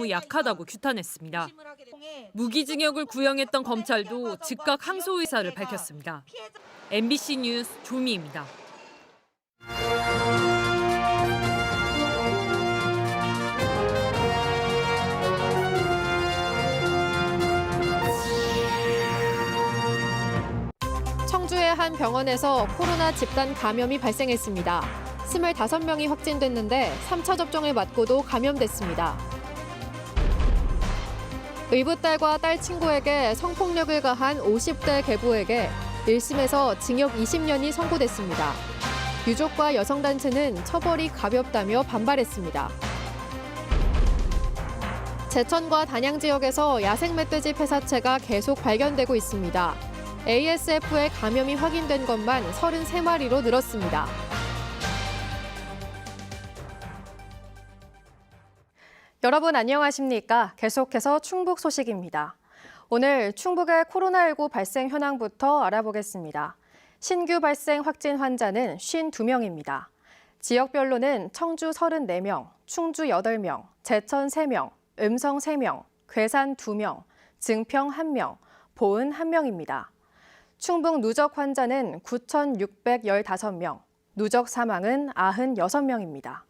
너무 약하다고 규탄했습니다. 무기징역을 구형했던 검찰도 즉각 항소 의사를 밝혔습니다. MBC 뉴스 조미입니다. 청주의 한 병원에서 코로나 집단 감염이 발생했습니다. 25명이 확진됐는데 3차 접종을 맞고도 감염됐습니다. 의붓딸과 딸 친구에게 성폭력을 가한 50대 계부에게 1심에서 징역 20년이 선고됐습니다. 유족과 여성단체는 처벌이 가볍다며 반발했습니다. 제천과 단양 지역에서 야생 멧돼지 폐사체가 계속 발견되고 있습니다. ASF의 감염이 확인된 것만 33마리로 늘었습니다. 여러분 안녕하십니까? 계속해서 충북 소식입니다. 오늘 충북의 코로나19 발생 현황부터 알아보겠습니다. 신규 발생 확진 환자는 52명입니다. 지역별로는 청주 34명, 충주 8명, 제천 3명, 음성 3명, 괴산 2명, 증평 1명, 보은 1명입니다. 충북 누적 환자는 9,615명, 누적 사망은 96명입니다.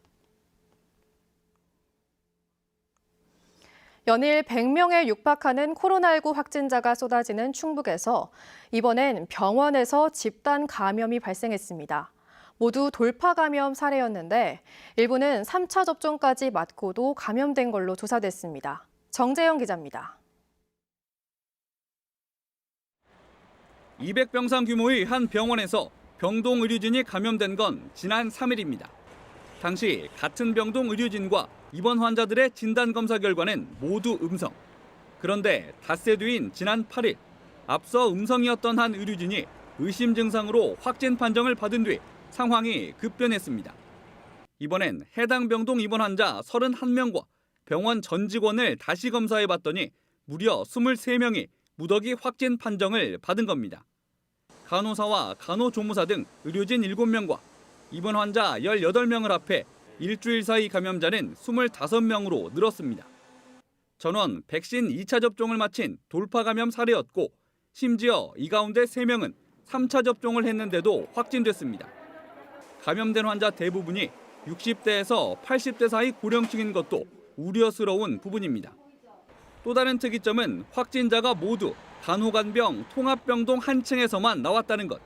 연일 100명에 육박하는 코로나19 확진자가 쏟아지는 충북에서 이번엔 병원에서 집단 감염이 발생했습니다. 모두 돌파 감염 사례였는데 일부는 3차 접종까지 맞고도 감염된 걸로 조사됐습니다. 정재영 기자입니다. 200병상 규모의 한 병원에서 병동 의료진이 감염된 건 지난 3일입니다. 당시 같은 병동 의료진과 입원 환자들의 진단검사 결과는 모두 음성. 그런데 닷새 뒤인 지난 8일, 앞서 음성이었던 한 의료진이 의심 증상으로 확진 판정을 받은 뒤 상황이 급변했습니다. 이번엔 해당 병동 입원 환자 31명과 병원 전 직원을 다시 검사해봤더니 무려 23명이 무더기 확진 판정을 받은 겁니다. 간호사와 간호조무사 등 의료진 7명과 입원 환자 18명을 합해 일주일 사이 감염자는 25명으로 늘었습니다. 전원 백신 2차 접종을 마친 돌파 감염 사례였고 심지어 이 가운데 3명은 3차 접종을 했는데도 확진됐습니다. 감염된 환자 대부분이 60대에서 80대 사이 고령층인 것도 우려스러운 부분입니다. 또 다른 특이점은 확진자가 모두 간호간병 통합병동 한 층에서만 나왔다는 것.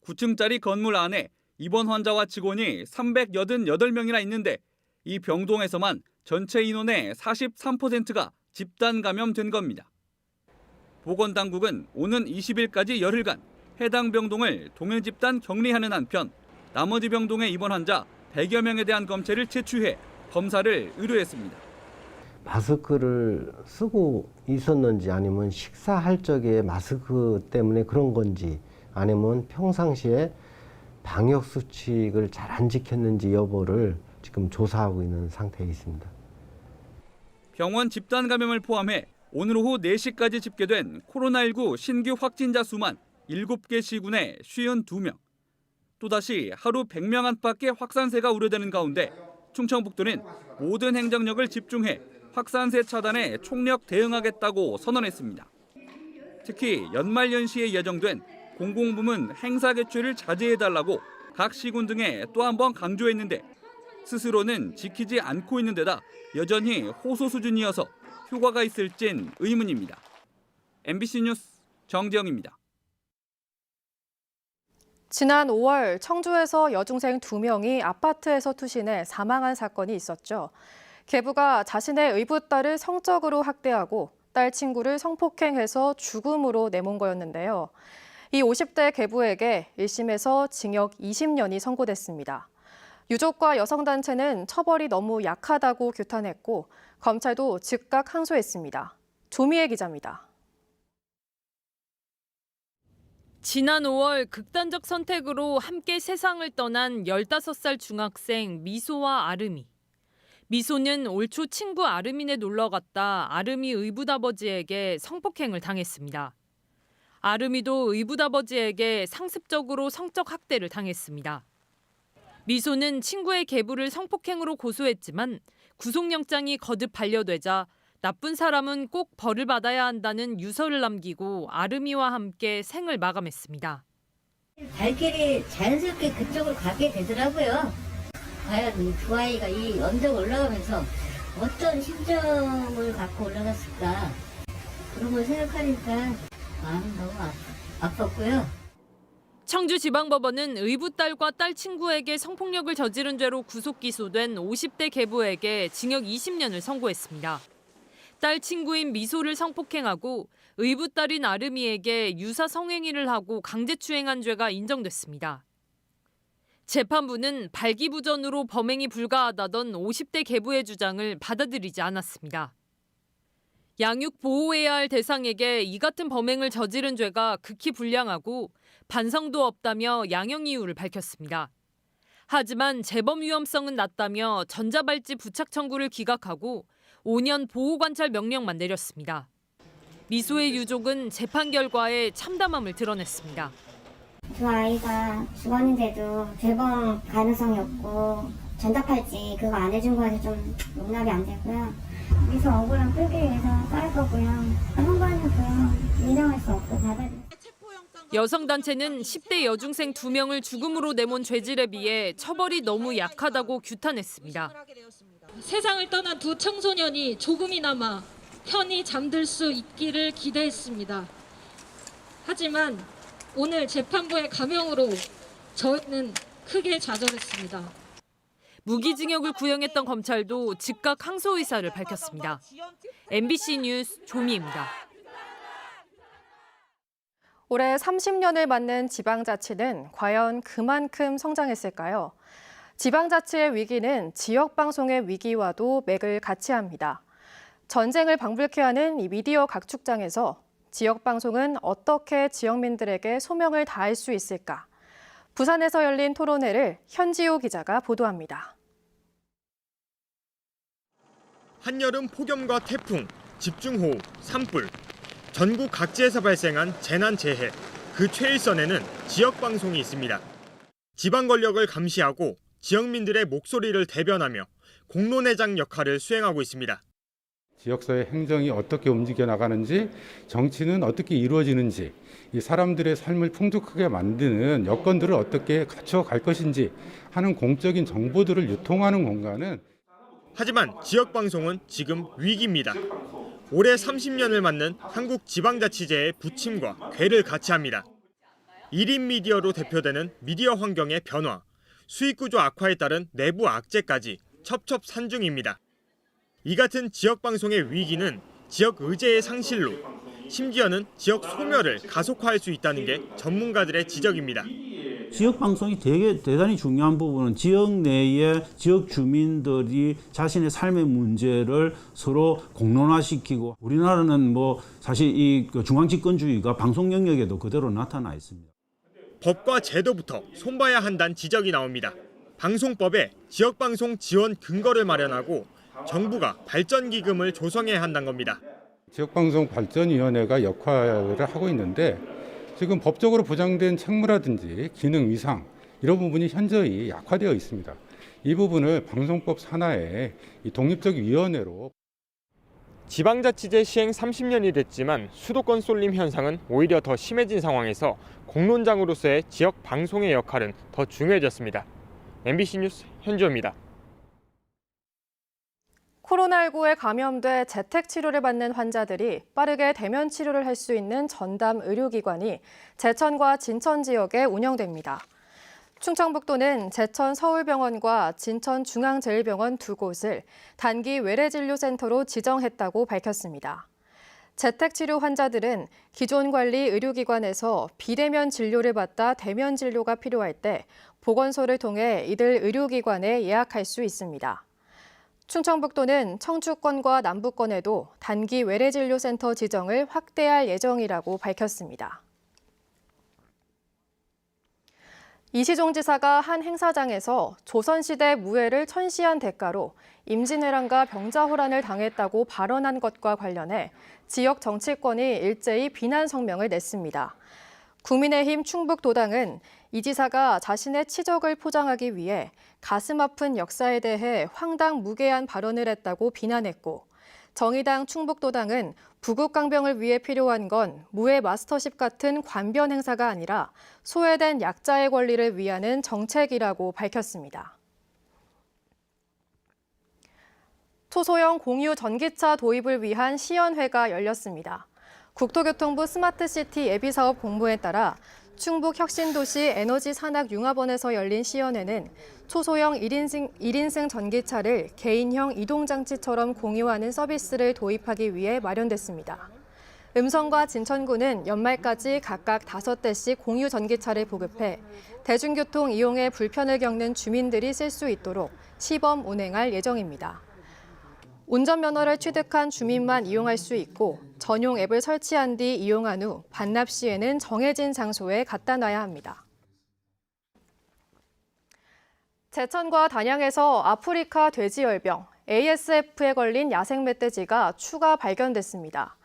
9층짜리 건물 안에 입원 환자와 직원이 388명이나 있는데 이 병동에서만 전체 인원의 43%가 집단 감염된 겁니다. 보건당국은 오는 20일까지 열흘간 해당 병동을 동일 집단 격리하는 한편 나머지 병동의 입원 환자 100여 명에 대한 검체를 채취해 검사를 의뢰했습니다. 마스크를 쓰고 있었는지 아니면 식사할 적에 마스크 때문에 그런 건지 아니면 평상시에 방역 수칙을 잘 안 지켰는지 여부를 지금 조사하고 있는 상태에 있습니다. 병원 집단 감염을 포함해 오늘 오후 4시까지 집계된 코로나19 신규 확진자 수만 7개 시군에 52명. 또다시 하루 100명 안팎의 확산세가 우려되는 가운데 충청북도는 모든 행정력을 집중해 확산세 차단에 총력 대응하겠다고 선언했습니다. 특히 연말연시에 예정된 공공부문 행사 개최를 자제해달라고 각 시군 등에 또 한 번 강조했는데 스스로는 지키지 않고 있는 데다 여전히 호소 수준이어서 효과가 있을진 의문입니다. MBC 뉴스 정재영입니다. 지난 5월 청주에서 여중생 2명이 아파트에서 투신해 사망한 사건이 있었죠. 계부가 자신의 의붓딸을 성적으로 학대하고 딸 친구를 성폭행해서 죽음으로 내몬 거였는데요. 이 50대 계부에게 1심에서 징역 20년이 선고됐습니다. 유족과 여성단체는 처벌이 너무 약하다고 규탄했고 검찰도 즉각 항소했습니다. 조미애 기자입니다. 지난 5월 극단적 선택으로 함께 세상을 떠난 15살 중학생 미소와 아름이. 미소는 올 초 친구 아름이네 놀러 갔다 아름이 의붓아버지에게 성폭행을 당했습니다. 아름이도 의붓아버지에게 상습적으로 성적 학대를 당했습니다. 미소는 친구의 계부를 성폭행으로 고소했지만 구속영장이 거듭 반려되자 나쁜 사람은 꼭 벌을 받아야 한다는 유서를 남기고 아름이와 함께 생을 마감했습니다. 발길이 자연스럽게 그쪽으로 가게 되더라고요. 과연 이 두 아이가 이 언덕 올라가면서 어떤 심정을 갖고 올라갔을까 그런 걸 생각하니까 마음이 너무 아팠고요. 청주지방법원은 의붓 딸과 딸 친구에게 성폭력을 저지른 죄로 구속 기소된 50대 계부에게 징역 20년을 선고했습니다. 딸 친구인 미소를 성폭행하고 의붓 딸인 아름이에게 유사 성행위를 하고 강제추행한 죄가 인정됐습니다. 재판부는 발기부전으로 범행이 불가하다던 50대 계부의 주장을 받아들이지 않았습니다. 양육 보호해야 할 대상에게 이 같은 범행을 저지른 죄가 극히 불량하고 반성도 없다며 양형 이유를 밝혔습니다. 하지만 재범 위험성은 낮다며 전자발찌 부착 청구를 기각하고 5년 보호관찰 명령만 내렸습니다. 미소의 유족은 재판 결과에 참담함을 드러냈습니다. 두 아이가 주번인데도 재범 가능성이 없고 전자팔찌 그거 안 해준 거에서 좀 용납이 안 되고요. 미소 억울함 끌기 위해서 따를 거고요. 한번은 인정할 수 없고 받아들일 여성단체는 10대 여중생 2명을 죽음으로 내몬 죄질에 비해 처벌이 너무 약하다고 규탄했습니다. 세상을 떠난 두 청소년이 조금이나마 편히 잠들 수 있기를 기대했습니다. 하지만 오늘 재판부의 감형으로 저는 크게 좌절했습니다. 무기징역을 구형했던 검찰도 즉각 항소 의사를 밝혔습니다. MBC 뉴스 조미입니다. 올해 30년을 맞는 지방자치는 과연 그만큼 성장했을까요? 지방자치의 위기는 지역방송의 위기와도 맥을 같이 합니다. 전쟁을 방불케 하는 이 미디어 각축장에서 지역방송은 어떻게 지역민들에게 소명을 다할 수 있을까? 부산에서 열린 토론회를 현지호 기자가 보도합니다. 한여름 폭염과 태풍, 집중호우, 산불, 전국 각지에서 발생한 재난재해, 그 최일선에는 지역방송이 있습니다. 지방 권력을 감시하고 지역민들의 목소리를 대변하며 공론회장 역할을 수행하고 있습니다. 지역사회 행정이 어떻게 움직여 나가는지, 정치는 어떻게 이루어지는지, 이 사람들의 삶을 풍족하게 만드는 여건들을 어떻게 갖춰갈 것인지 하는 공적인 정보들을 유통하는 공간은 하지만 지역방송은 지금 위기입니다. 올해 30년을 맞는 한국 지방자치제의 부침과 궤를 같이 합니다. 1인 미디어로 대표되는 미디어 환경의 변화, 수익구조 악화에 따른 내부 악재까지 첩첩산중입니다. 이 같은 지역방송의 위기는 지역 의제의 상실로, 심지어는 지역 소멸을 가속화할 수 있다는 게 전문가들의 지적입니다. 지역방송이 대단히 중요한 부분은 지역 내의 지역 주민들이 자신의 삶의 문제를 서로 공론화시키고, 우리나라는 사실 이 중앙집권주의가 방송 영역에도 그대로 나타나 있습니다. 법과 제도부터 손봐야 한다는 지적이 나옵니다. 방송법에 지역방송 지원 근거를 마련하고 정부가 발전기금을 조성해야 한다는 겁니다. 지역방송발전위원회가 역할을 하고 있는데, 지금 법적으로 보장된 책무라든지 기능 위상 이런 부분이 현저히 약화되어 있습니다. 이 부분을 방송법 산하의 독립적 위원회로. 지방자치제 시행 30년이 됐지만 수도권 쏠림 현상은 오히려 더 심해진 상황에서 공론장으로서의 지역 방송의 역할은 더 중요해졌습니다. MBC 뉴스 현주호입니다. 코로나19에 감염돼 재택 치료를 받는 환자들이 빠르게 대면 치료를 할 수 있는 전담 의료기관이 제천과 진천 지역에 운영됩니다. 충청북도는 제천 서울병원과 진천 중앙제일병원 두 곳을 단기 외래진료센터로 지정했다고 밝혔습니다. 재택치료 환자들은 기존 관리 의료기관에서 비대면 진료를 받다 대면 진료가 필요할 때 보건소를 통해 이들 의료기관에 예약할 수 있습니다. 충청북도는 청주권과 남부권에도 단기 외래진료센터 지정을 확대할 예정이라고 밝혔습니다. 이시종 지사가 한 행사장에서 조선시대 무예를 천시한 대가로 임진왜란과 병자호란을 당했다고 발언한 것과 관련해 지역 정치권이 일제히 비난 성명을 냈습니다. 국민의힘 충북도당은 이 지사가 자신의 치적을 포장하기 위해 가슴 아픈 역사에 대해 황당무계한 발언을 했다고 비난했고, 정의당 충북도당은 부국강병을 위해 필요한 건 무예 마스터십 같은 관변 행사가 아니라 소외된 약자의 권리를 위하는 정책이라고 밝혔습니다. 초소형 공유 전기차 도입을 위한 시연회가 열렸습니다. 국토교통부 스마트시티 예비사업 공모에 따라 충북혁신도시 에너지산학융합원에서 열린 시연회는 초소형 1인승 전기차를 개인형 이동장치처럼 공유하는 서비스를 도입하기 위해 마련됐습니다. 음성과 진천구는 연말까지 각각 5대씩 공유 전기차를 보급해 대중교통 이용에 불편을 겪는 주민들이 쓸 수 있도록 시범 운행할 예정입니다. 운전면허를 취득한 주민만 이용할 수 있고 전용 앱을 설치한 뒤 이용한 후 반납 시에는 정해진 장소에 갖다 놔야 합니다. 제천과 단양에서 아프리카 돼지열병 ASF에 걸린 야생 멧돼지가 추가 발견됐습니다.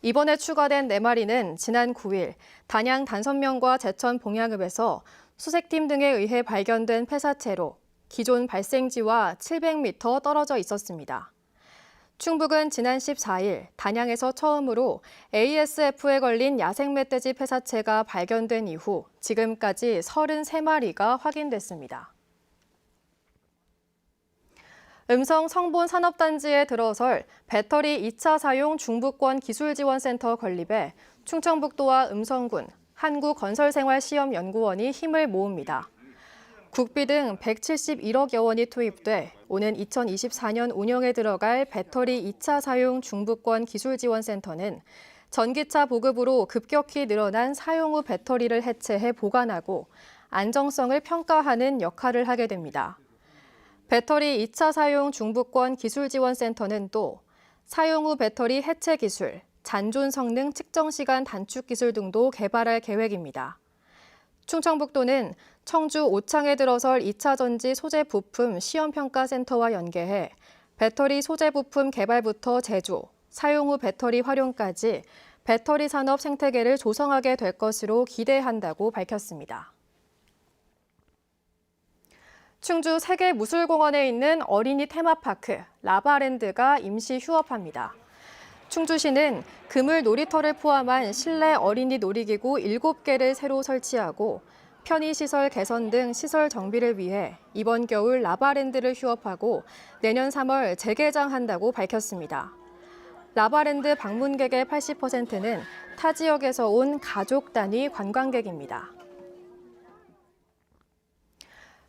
이번에 추가된 4마리는 지난 9일 단양 단선면과 제천 봉양읍에서 수색팀 등에 의해 발견된 폐사체로 기존 발생지와 700m 떨어져 있었습니다. 충북은 지난 14일 단양에서 처음으로 ASF에 걸린 야생 멧돼지 폐사체가 발견된 이후 지금까지 33마리가 확인됐습니다. 음성 성본 산업단지에 들어설 배터리 2차 사용 중부권 기술지원센터 건립에 충청북도와 음성군, 한국건설생활시험연구원이 힘을 모읍니다. 국비 등 171억여 원이 투입돼 오는 2024년 운영에 들어갈 배터리 2차 사용 중부권 기술지원센터는 전기차 보급으로 급격히 늘어난 사용 후 배터리를 해체해 보관하고 안정성을 평가하는 역할을 하게 됩니다. 배터리 2차 사용 중부권 기술지원센터는 또 사용 후 배터리 해체 기술, 잔존 성능 측정 시간 단축 기술 등도 개발할 계획입니다. 충청북도는 청주 오창에 들어설 2차 전지 소재 부품 시험평가센터와 연계해 배터리 소재 부품 개발부터 제조, 사용 후 배터리 활용까지 배터리 산업 생태계를 조성하게 될 것으로 기대한다고 밝혔습니다. 충주 세계무술공원에 있는 어린이 테마파크 라바랜드가 임시 휴업합니다. 충주시는 그물 놀이터를 포함한 실내 어린이 놀이기구 7개를 새로 설치하고 편의시설 개선 등 시설 정비를 위해 이번 겨울 라바랜드를 휴업하고 내년 3월 재개장한다고 밝혔습니다. 라바랜드 방문객의 80%는 타 지역에서 온 가족 단위 관광객입니다.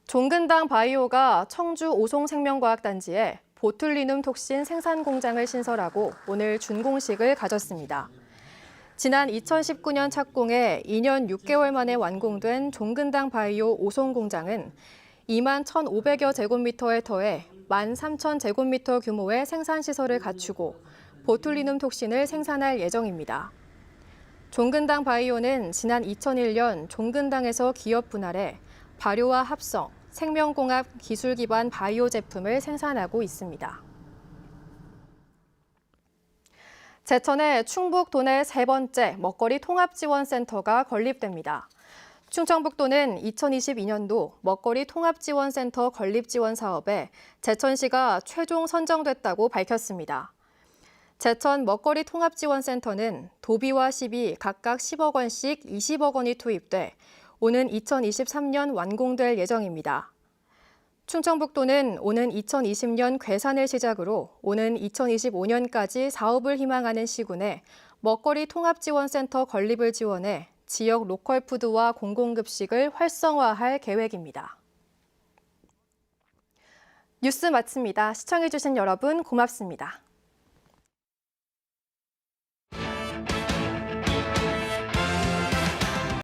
종근당 바이오가 청주 오송생명과학단지에 보툴리눔 톡신 생산 공장을 신설하고 오늘 준공식을 가졌습니다. 지난 2019년 착공해 2년 6개월 만에 완공된 종근당 바이오 오송 공장은 2만 1,500여 제곱미터에 더해 13,000제곱미터 규모의 생산시설을 갖추고 보툴리눔 톡신을 생산할 예정입니다. 종근당 바이오는 지난 2001년 종근당에서 기업 분할해 발효와 합성, 생명공학 기술 기반 바이오 제품을 생산하고 있습니다. 제천에 충북 도내 3번째 먹거리 통합지원센터가 건립됩니다. 충청북도는 2022년도 먹거리 통합지원센터 건립지원 사업에 제천시가 최종 선정됐다고 밝혔습니다. 제천 먹거리 통합지원센터는 도비와 시비 각각 10억 원씩 20억 원이 투입돼 오는 2023년 완공될 예정입니다. 충청북도는 오는 2020년 괴산을 시작으로 오는 2025년까지 사업을 희망하는 시군에 먹거리 통합지원센터 건립을 지원해 지역 로컬푸드와 공공급식을 활성화할 계획입니다. 뉴스 마칩니다. 시청해주신 여러분 고맙습니다.